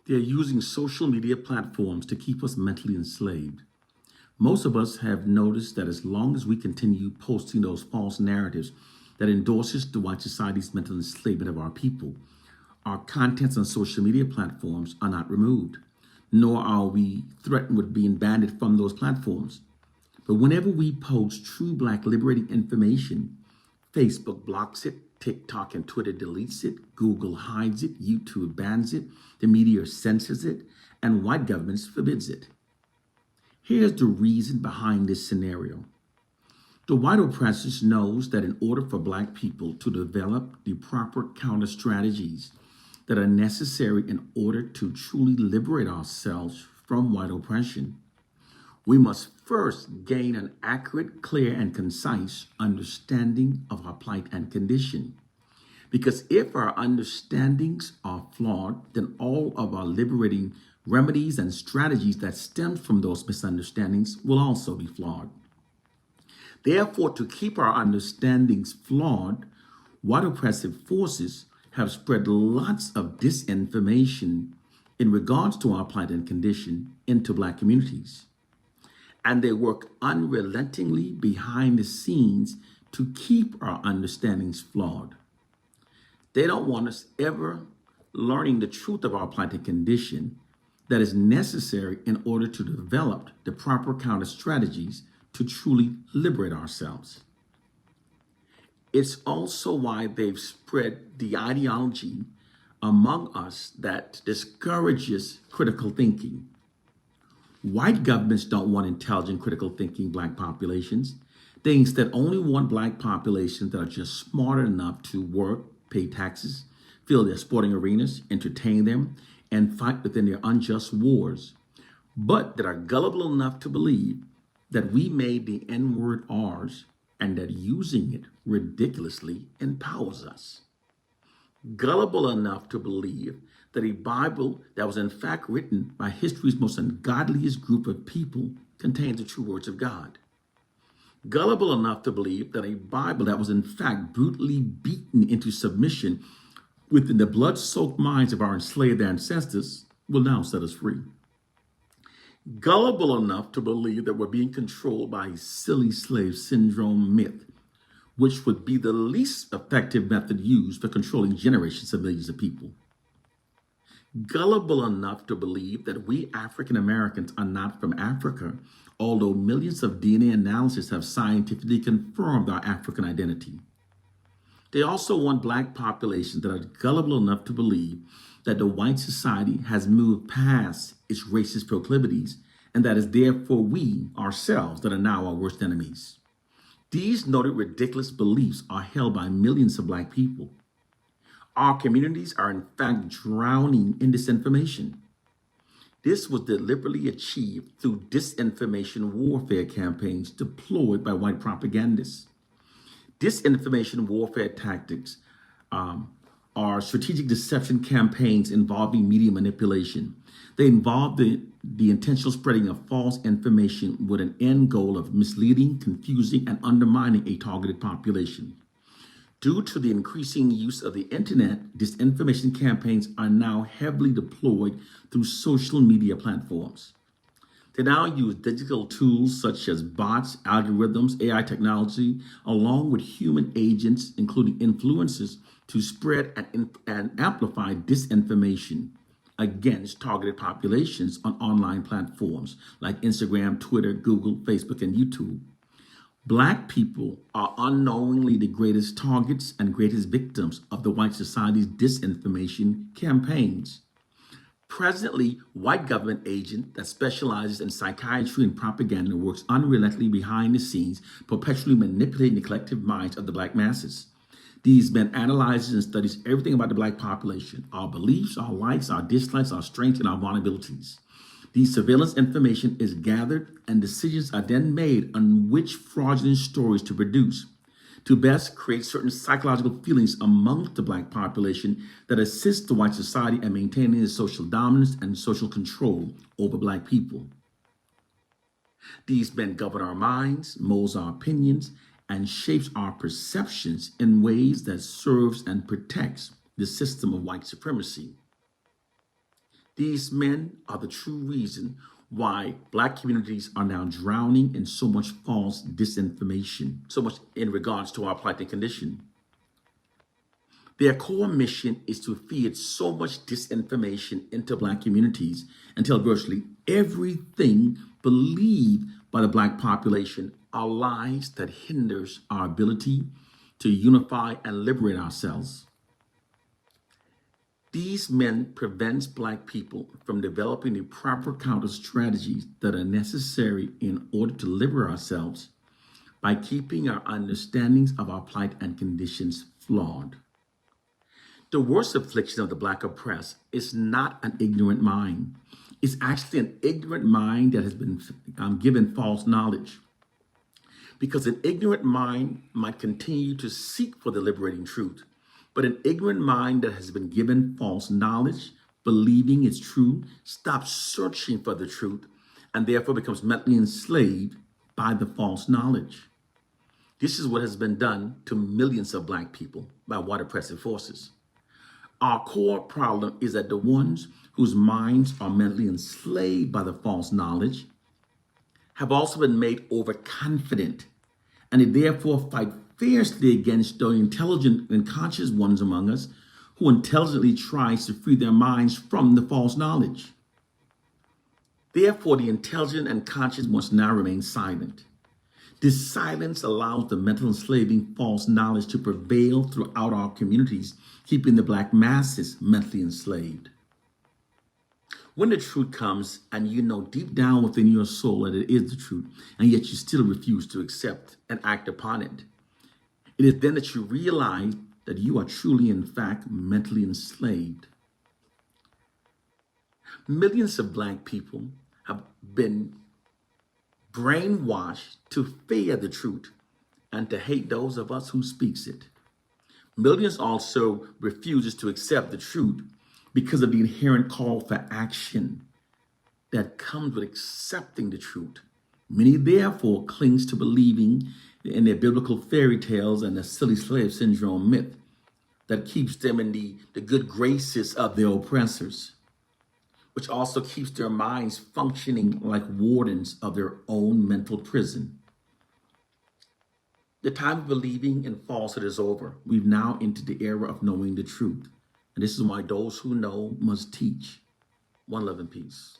They're using social media platforms to keep us mentally enslaved. Most of us have noticed that as long as we continue posting those false narratives that endorses the white society's mental enslavement of our people, our contents on social media platforms are not removed, nor are we threatened with being banned from those platforms. But whenever we post true Black liberating information, Facebook blocks it, TikTok and Twitter deletes it, Google hides it, YouTube bans it, the media censors it, and white governments forbids it. Here's the reason behind this scenario. The white oppressors knows that in order for Black people to develop the proper counter strategies that are necessary in order to truly liberate ourselves from white oppression, we must first gain an accurate, clear, and concise understanding of our plight and condition. Because if our understandings are flawed, then all of our liberating remedies and strategies that stem from those misunderstandings will also be flawed. Therefore, to keep our understandings flawed, white oppressive forces have spread lots of disinformation in regards to our plight and condition into Black communities. And they work unrelentingly behind the scenes to keep our understandings flawed. They don't want us ever learning the truth of our plight and condition that is necessary in order to develop the proper counter strategies to truly liberate ourselves. It's also why they've spread the ideology among us that discourages critical thinking. White governments don't want intelligent, critical thinking Black populations. They instead only want Black populations that are just smart enough to work, pay taxes, fill their sporting arenas, entertain them, and fight within their unjust wars, but that are gullible enough to believe that we made the N-word ours and that using it ridiculously empowers us. Gullible enough to believe that a Bible that was in fact written by history's most ungodliest group of people contains the true words of God. Gullible enough to believe that a Bible that was in fact brutally beaten into submission within the blood-soaked minds of our enslaved ancestors will now set us free. Gullible enough to believe that we're being controlled by a silly slave syndrome myth, which would be the least effective method used for controlling generations of millions of people. Gullible enough to believe that we African Americans are not from Africa, although millions of DNA analysis have scientifically confirmed our African identity. They also want Black populations that are gullible enough to believe that the white society has moved past its racist proclivities and that is therefore we ourselves that are now our worst enemies. These noted ridiculous beliefs are held by millions of Black people. Our communities are in fact drowning in disinformation. This was deliberately achieved through disinformation warfare campaigns deployed by white propagandists. Disinformation warfare tactics are strategic deception campaigns involving media manipulation. They involve the intentional spreading of false information with an end goal of misleading, confusing, and undermining a targeted population. Due to the increasing use of the internet, disinformation campaigns are now heavily deployed through social media platforms. They now use digital tools such as bots, algorithms, AI technology, along with human agents, including influencers, to spread and amplify disinformation against targeted populations on online platforms like Instagram, Twitter, Google, Facebook, and YouTube. Black people are unknowingly the greatest targets and greatest victims of the white society's disinformation campaigns. Presently, white government agent that specializes in psychiatry and propaganda works unrelentingly behind the scenes, perpetually manipulating the collective minds of the Black masses. These men analyzes and studies everything about the Black population, our beliefs, our likes, our dislikes, our strengths, and our vulnerabilities. These surveillance information is gathered and decisions are then made on which fraudulent stories to produce to best create certain psychological feelings amongst the Black population that assist the white society in maintaining its social dominance and social control over Black people. These men govern our minds, molds our opinions, and shapes our perceptions in ways that serves and protects the system of white supremacy. These men are the true reason why Black communities are now drowning in so much false disinformation, so much in regards to our plight and condition. Their core mission is to feed so much disinformation into Black communities until virtually everything believed by the Black population are lies that hinders our ability to unify and liberate ourselves. These men prevent Black people from developing the proper counter strategies that are necessary in order to liberate ourselves by keeping our understandings of our plight and conditions flawed. The worst affliction of the Black oppressed is not an ignorant mind. It's actually an ignorant mind that has been given false knowledge. Because an ignorant mind might continue to seek for the liberating truth, but an ignorant mind that has been given false knowledge, believing it's true, stops searching for the truth, and therefore becomes mentally enslaved by the false knowledge. This is what has been done to millions of Black people by white oppressive forces. Our core problem is that the ones whose minds are mentally enslaved by the false knowledge have also been made overconfident, and they therefore fight fiercely against the intelligent and conscious ones among us who intelligently tries to free their minds from the false knowledge. Therefore, the intelligent and conscious must now remain silent. This silence allows the mental enslaving false knowledge to prevail throughout our communities, keeping the Black masses mentally enslaved. When the truth comes and you know deep down within your soul that it is the truth, and yet you still refuse to accept and act upon it, it is then that you realize that you are truly, in fact, mentally enslaved. Millions of Black people have been brainwashed to fear the truth and to hate those of us who speaks it. Millions also refuses to accept the truth because of the inherent call for action that comes with accepting the truth. Many therefore clings to believing in their biblical fairy tales and the silly slave syndrome myth that keeps them in the good graces of their oppressors, which also keeps their minds functioning like wardens of their own mental prison. The time of believing in falsehood is over. We've now entered the era of knowing the truth. And this is why those who know must teach. One love and peace.